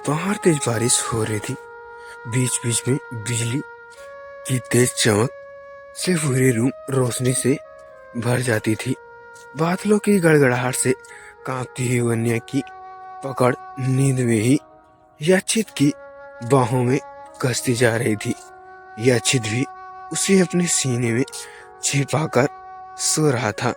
बाहर तेज बारिश हो रही थी। बीच बीच में बिजली की तेज चमक से पूरी रूम रोशनी से भर जाती थी। बादलों की गड़गड़ाहट से कांपती हुई वन्या की पकड़ नींद में ही याचित की बाहों में कसती जा रही थी। याचित भी उसे अपने सीने में छिपाकर सो रहा था।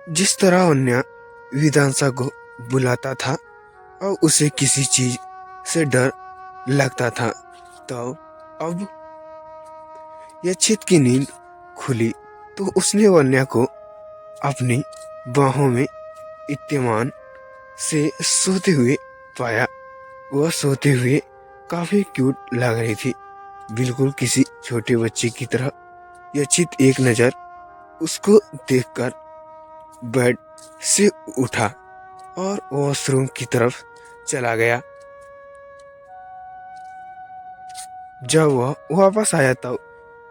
जिस तरह वन्या विधांसा को बुलाता था और उसे किसी चीज से डर लगता था, तो अब याचित की नींद खुली तो उसने वन्या को अपनी बाहों में इत्तेमान से सोते हुए पाया। वह सोते हुए काफी क्यूट लग रही थी, बिल्कुल किसी छोटे बच्चे की तरह। याचित एक नजर उसको देखकर बेड से उठा और वॉशरूम की तरफ चला गया। जब वह वापस आया तब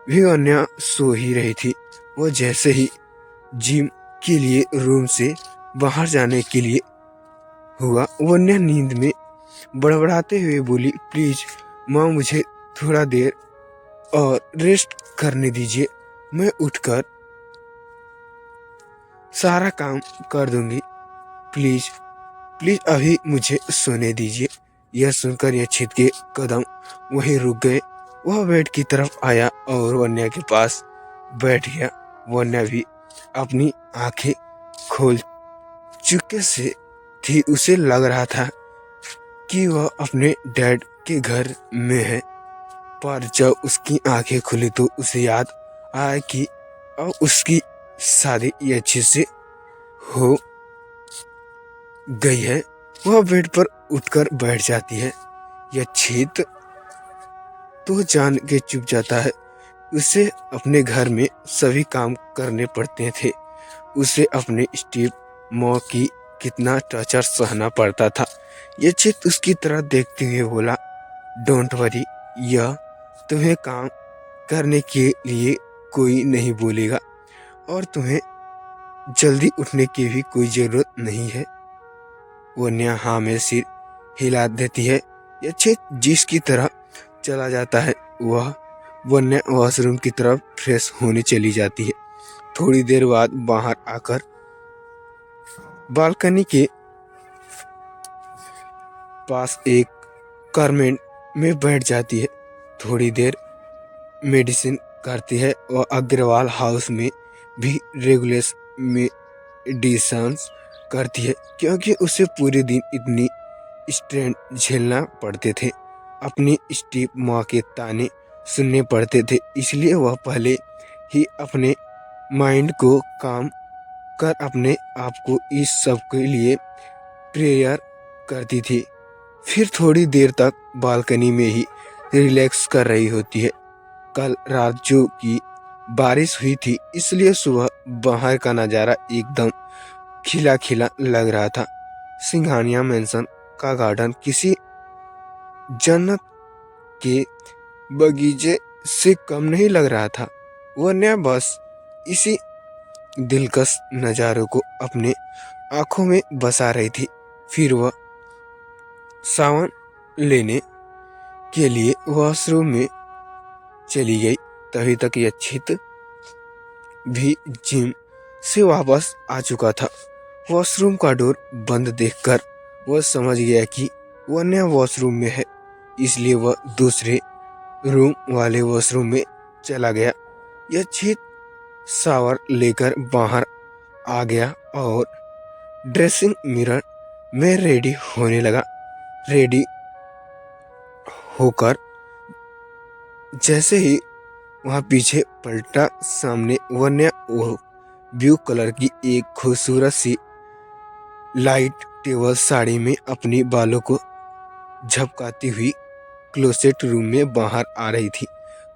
भी वन्या सो ही रही थी। वह जैसे ही जिम के लिए रूम से बाहर जाने के लिए हुआ, वन्या नींद में बड़बड़ाते हुए बोली, प्लीज माँ, मुझे थोड़ा देर और रेस्ट करने दीजिए। मैं उठकर सारा काम कर दूंगी। प्लीज प्लीज अभी मुझे सोने दीजिए। यह सुनकर याचित के कदम वहीं रुक गए। वह बेड की तरफ आया और वन्या के पास बैठ गया। वन्या भी अपनी आंखें खोल चुके से थी। उसे लग रहा था कि वह अपने डैड के घर में है, पर जब उसकी आंखें खुली तो उसे याद आया कि अब उसकी शादी याचित से हो गई है। वह बेड पर उठकर बैठ जाती है। याचित तो जान के चुप जाता है। उसे अपने घर में सभी काम करने पड़ते थे। उसे अपने स्टीव मॉ की कितना टॉर्चर सहना पड़ता था। याचित उसकी तरह देखते हुए बोला, डोंट वरी, यह तुम्हें काम करने के लिए कोई नहीं बोलेगा और तुम्हें जल्दी उठने की भी कोई जरूरत नहीं है। वन्या हाँ में सिर हिला देती है। याचित जिसकी तरह चला जाता है, वह वन्या वॉशरूम की तरफ फ्रेश होने चली जाती है। थोड़ी देर बाद बाहर आकर बालकनी के पास एक कार्मेंट में बैठ जाती है। थोड़ी देर मेडिसिन करती है और अग्रवाल हाउस में भी रेगुलर मेडिसिन्स करती है, क्योंकि उसे पूरे दिन इतनी स्ट्रेन झेलना पड़ते थे। अपनी स्टीव माँ के ताने सुनने पड़ते थे, इसलिए वह पहले ही अपने माइंड को काम कर अपने आप को इस सब के लिए प्रेयर करती थी। फिर थोड़ी देर तक बालकनी में ही रिलैक्स कर रही होती है। कल रात जो की बारिश हुई थी, इसलिए सुबह बाहर का नज़ारा एकदम खिला खिला लग रहा था। सिंघानिया मैंसन का गार्डन किसी जन्नत के बगीचे से कम नहीं लग रहा था। वन्या बस इसी दिलकश नज़ारों को अपने आंखों में बसा रही थी। फिर वह सावन लेने के लिए वॉशरूम में चली गई। तभी तक याचित भी जिम से वापस आ चुका था। वॉशरूम का डोर बंद देखकर वह समझ गया कि वन्या वॉशरूम में है, इसलिए वह दूसरे रूम वाले वॉशरूम में चला गया। याचित शावर लेकर बाहर आ गया और ड्रेसिंग मिरर में रेडी होने लगा। रेडी होकर जैसे ही वहाँ पीछे पलटा, सामने वन्या ब्लू कलर की एक खूबसूरत सी लाइट टेबल साड़ी में अपनी बालों को झपकाती हुई क्लोसेट रूम में बाहर आ रही थी।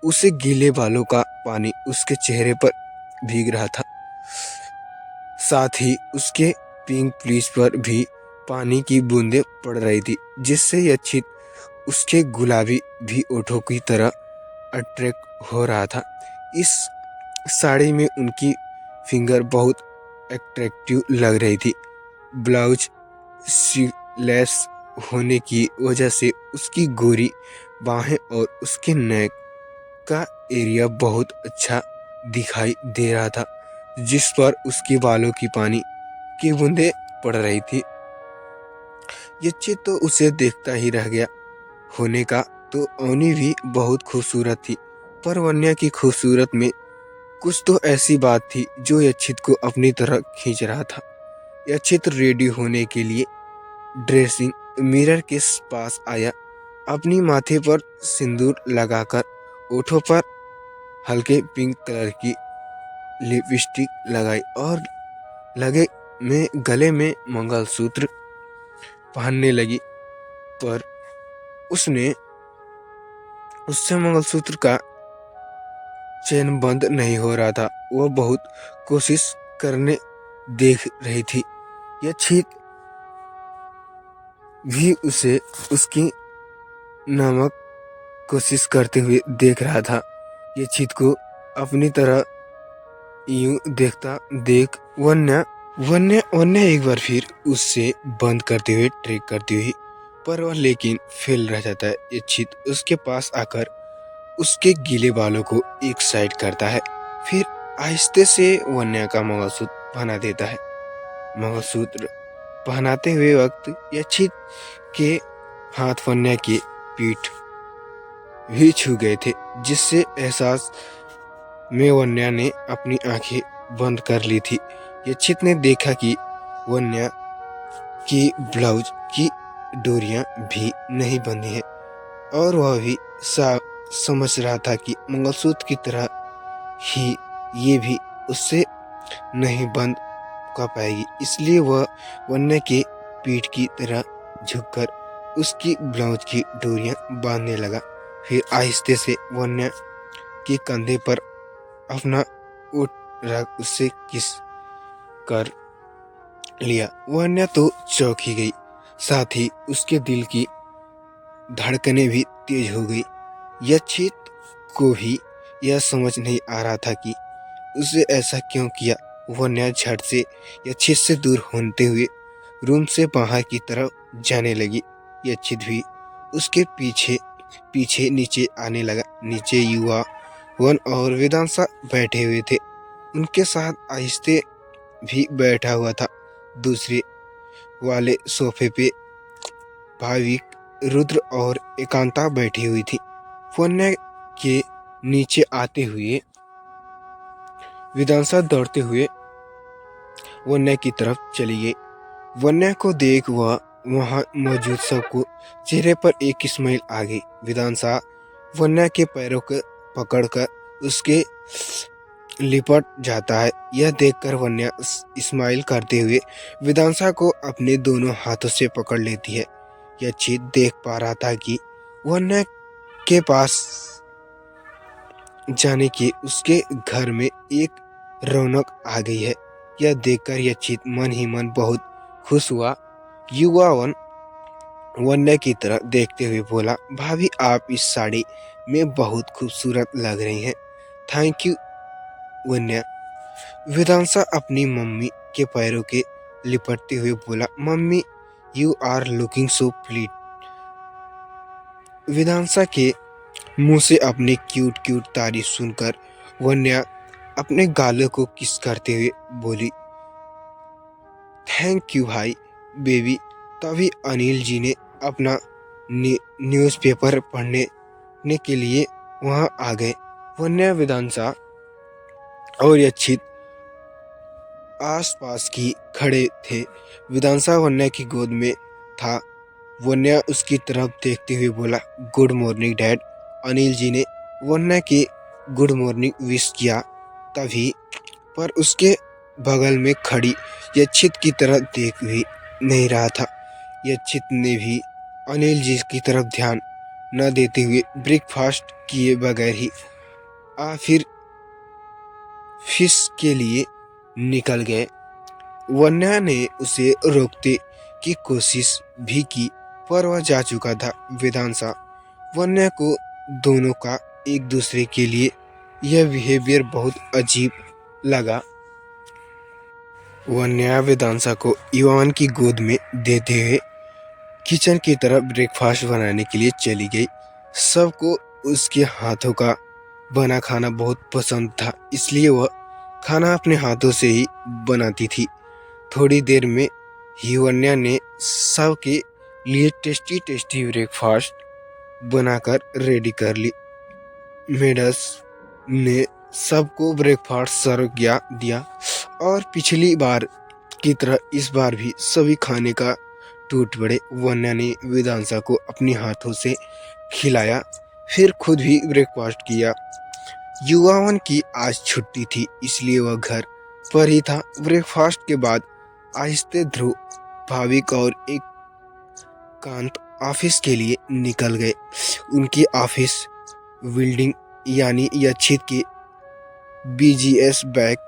उसे गीले बालों का पानी उसके चेहरे पर भीग रहा था, साथ ही उसके पिंक प्लीज पर भी पानी की बूंदें पड़ रही थी, जिससे याचित उसके गुलाबी भी ओठों की तरह अट्रैक्ट हो रहा था। इस साड़ी में उनकी फिंगर बहुत अट्रैक्टिव लग रही थी। ब्लाउज स्लीवलेस होने की वजह से उसकी गोरी बाहें और उसके नेक का एरिया बहुत अच्छा दिखाई दे रहा था, जिस पर उसके बालों की पानी की बूंदें पड़ रही थी। यच्छित तो उसे देखता ही रह गया। होने का तो अवनी भी बहुत खूबसूरत थी, पर वन्या की खूबसूरत में कुछ तो ऐसी बात थी जो यच्छित को अपनी तरह खींच रहा था। यच्छित रेडी होने के लिए ड्रेसिंग मिरर के पास आया, अपनी माथे पर सिंदूर लगाकर ओठों पर हल्के पिंक कलर की लिपस्टिक लगाई और गले में मंगलसूत्र पहनने लगी। पर उससे मंगलसूत्र का चैन बंद नहीं हो रहा था। वह बहुत कोशिश करने देख रही थी। यह छीत भी उसे उसकी नामक कोशिश करते हुए देख रहा था। ये छीत को अपनी तरह यूं देखता देख वन्या एक बार फिर उससे बंद करते हुए ट्रिक करती हुई, पर वह लेकिन फेल रह जाता है। ये छीत उसके पास आकर उसके गीले बालों को एक साइड करता है, फिर आहिस्ते से वन्या का मंगलसूत्र पहना देता है। मंगलसूत्र पहनाते हुए वक्त यच्छित के हाथ वन्या की पीठ भी छू गए थे, जिससे एहसास में वन्या ने अपनी आंखें बंद कर ली थी। यच्छित ने देखा कि वन्या की ब्लाउज की डोरियां भी नहीं बंधी है, और वह भी समझ रहा था कि मंगलसूत्र की तरह ही ये भी उससे नहीं बंद कर पाएगी। इसलिए वह वन्या के पीठ की तरह झुककर उसकी ब्लाउज की डोरियां बांधने लगा। फिर आहिस्ते से वन्या के कंधे पर अपना ओठ रख उससे किस कर लिया। वन्या तो चौंक ही गई, साथ ही उसके दिल की धड़कनें भी तेज हो गई। यच्छित को भी यह समझ नहीं आ रहा था कि उसे ऐसा क्यों किया। वन्या झट से यच्छित से दूर होते हुए रूम से बाहर की तरफ जाने लगी। यच्छित भी उसके पीछे पीछे नीचे आने लगा। नीचे युवा वन और वेदांशा बैठे हुए थे। उनके साथ आहिस्ते भी बैठा हुआ था। दूसरे वाले सोफे पे भाविक, रुद्र और एकांता बैठी हुई थी। वन्या के नीचे आते हुए वेदांशा दौड़ते हुए वन्या की तरफ चली गई। वन्या को देख वह वहां मौजूद सबको चेहरे पर एक स्माइल आ गई। वेदांशा वन्या के पैरों को पकड़कर उसके लिपट जाता है। यह देखकर वन्या स्माइल करते हुए वेदांशा को अपने दोनों हाथों से पकड़ लेती है। यच्छित देख पा रहा था कि वन्या के पास जाने की उसके घर में एक रौनक आ गई है। यह देखकर यच्छित मन ही मन बहुत खुश हुआ। युवा वन्या की तरह देखते हुए बोला, भाभी आप इस साड़ी में बहुत खूबसूरत लग रही हैं। थैंक यू वन्या। वेदांशा अपनी मम्मी के पैरों के लिपटते हुए बोला, mummy you are looking so pleat. Vedansha के मुंह से अपनी क्यूट क्यूट तारीफ सुनकर वन्या अपने गालों को किस करते हुए बोली, थैंक यू भाई बेबी। तभी अनिल जी ने अपना न्यूज़पेपर पढ़ने के लिए वहां आ गए। वन्या, वेदांशा और यच्छित आसपास की खड़े थे। वेदांशा वन्या की गोद में था। वन्या उसकी तरफ देखते हुए बोला, good morning dad. Anil ji ने वन्या की गुड मॉर्निंग विश किया तभी, पर उसके बगल में खड़ी यच्छित की तरफ देख भी नहीं रहा था। यच्छित ने भी अनिल जी की तरफ ध्यान न देते हुए ब्रेकफास्ट किए बगैर ही फिर फिश के लिए निकल गए। वन्या ने उसे रोकने की कोशिश भी की, पर वह जा चुका था। वेदांशा वन्या को दोनों का एक दूसरे के लिए यह बिहेवियर बहुत अजीब लगा। वन्या वेदांशा को युवान की गोद में देते हुए किचन की तरफ ब्रेकफास्ट बनाने के लिए चली गई। सबको उसके हाथों का बना खाना बहुत पसंद था, इसलिए वह खाना अपने हाथों से ही बनाती थी। थोड़ी देर में ही वन्या ने सबके लिए टेस्टी टेस्टी ब्रेकफास्ट बनाकर रेडी कर ली। मेडस ने सबको ब्रेकफास्ट सर्व किया दिया और पिछली बार की तरह इस बार भी सभी खाने का टूट पड़े। वन्या ने वेदांशा को अपने हाथों से खिलाया, फिर खुद भी ब्रेकफास्ट किया। युवावन की आज छुट्टी थी, इसलिए वह घर पर ही था। ब्रेकफास्ट के बाद आहिस्ते ध्रुव, भाविक और एक कांत ऑफिस के लिए निकल गए। उनकी ऑफिस बिल्डिंग यानी यच्छित की BGS बैंक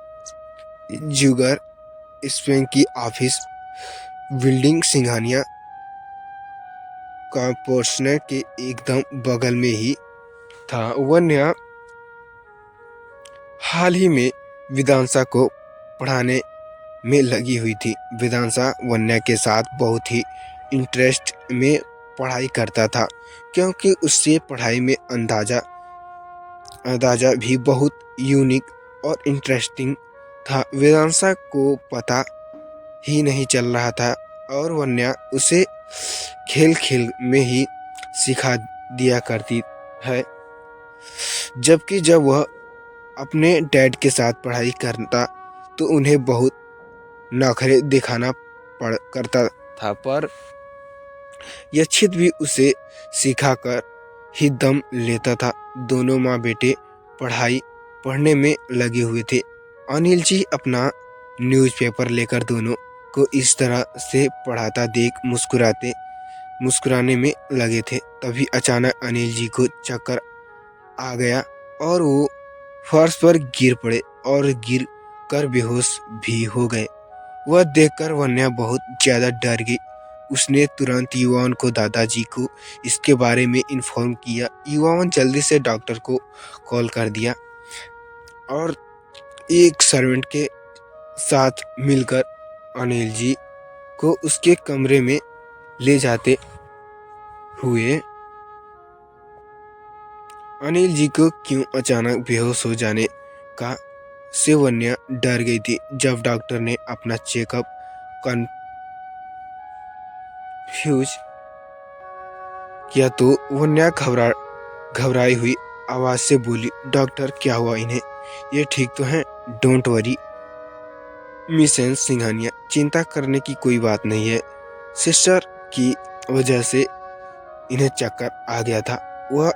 जुगर स्पेन की ऑफिस बिल्डिंग सिंघानिया कॉर्पोरेशन के एकदम बगल में ही था। वन्या हाल ही में वेदांशा को पढ़ाने में लगी हुई थी। वेदांशा वन्या के साथ बहुत ही इंटरेस्ट में पढ़ाई करता था, क्योंकि उससे पढ़ाई में अंदाजा भी बहुत यूनिक और इंटरेस्टिंग था। वेदांशा को पता ही नहीं चल रहा था और वन्या उसे खेल खेल में ही सिखा दिया करती है, जबकि जब वह अपने डैड के साथ पढ़ाई करता तो उन्हें बहुत नखरे दिखाना करता था, पर यच्छित भी उसे सिखाकर ही दम लेता था। दोनों माँ बेटे पढ़ने में लगे हुए थे। अनिल जी अपना न्यूज़पेपर लेकर दोनों को इस तरह से पढ़ाता देख मुस्कुराने में लगे थे। तभी अचानक अनिल जी को चक्कर आ गया और वो फर्श पर गिर पड़े और गिर कर बेहोश भी हो गए। वह देखकर वन्या बहुत ज्यादा डर गई। उसने तुरंत युवावन को दादाजी को इसके बारे में इन्फॉर्म किया। युवावन जल्दी से डॉक्टर को कॉल कर दिया और एक सर्वेंट के साथ मिलकर अनिल जी को उसके कमरे में ले जाते हुए अनिल जी को क्यों अचानक बेहोश हो जाने का से वन्या डर गई थी। जब डॉक्टर ने अपना चेकअप कंफ्यूज किया तो वन्या घबराई हुई आवाज से बोली, डॉक्टर क्या हुआ इन्हें? ये ठीक तो हैं? डोंट वरी मिसेस सिंघानिया, चिंता करने की कोई बात नहीं है। सिस्टर की वजह से इन्हें चक्कर आ गया था। वह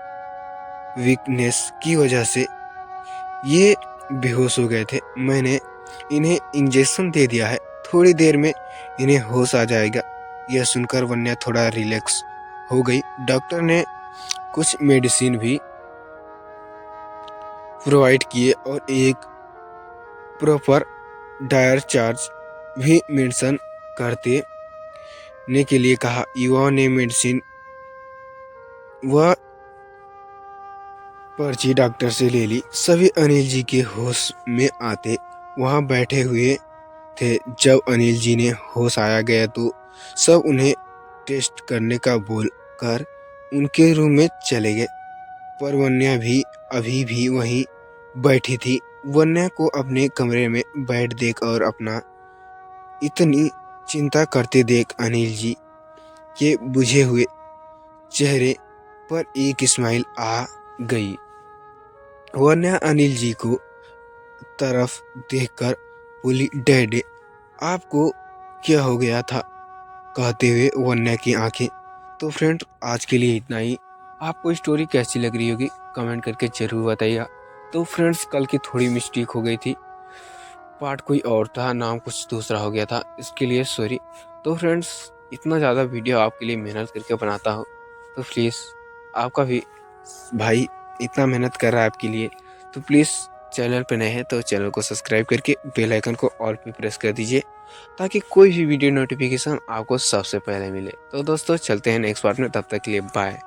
वीकनेस की वजह से ये बेहोश हो गए थे। मैंने इन्हें इंजेक्शन दे दिया है, थोड़ी देर में इन्हें होश आ जाएगा। यह सुनकर वन्या थोड़ा रिलैक्स हो गई। डॉक्टर ने कुछ मेडिसिन भी प्रोवाइड किए और एक प्रॉपर डायर चार्ज भी मेंशन करने के लिए कहा। युवा ने मेडिसिन वह पर्ची डॉक्टर से ले ली। सभी अनिल जी के होश में आते वहां बैठे हुए थे। जब अनिल जी ने होश आया गया तो सब उन्हें टेस्ट करने का बोल कर उनके रूम में चले गए, पर वन्या भी अभी भी वहीं बैठी थी। वन्या को अपने कमरे में बैठ देख और अपना इतनी चिंता करते देख अनिल जी के बुझे हुए चेहरे पर एक स्माइल आ गई। वन्या अनिल जी को तरफ देखकर बोली, डैड आपको क्या हो गया था? कहते हुए वन्या की आंखें। तो फ्रेंड, आज के लिए इतना ही। आपको स्टोरी कैसी लग रही होगी कमेंट करके जरूर बताइएगा। तो फ्रेंड्स, कल की थोड़ी मिस्टेक हो गई थी, पार्ट कोई और था, नाम कुछ दूसरा हो गया था, इसके लिए सॉरी। तो फ्रेंड्स, इतना ज़्यादा वीडियो आपके लिए मेहनत करके बनाता हूँ, तो प्लीज़ आपका भी भाई इतना मेहनत कर रहा है आपके लिए, तो प्लीज़ चैनल पे नए हैं तो चैनल को सब्सक्राइब करके बेल आइकन को ऑल पे प्रेस कर दीजिए, ताकि कोई भी वीडियो नोटिफिकेशन आपको सबसे पहले मिले। तो दोस्तों, चलते हैं नेक्स्ट पार्ट में, तब तक के लिए बाय।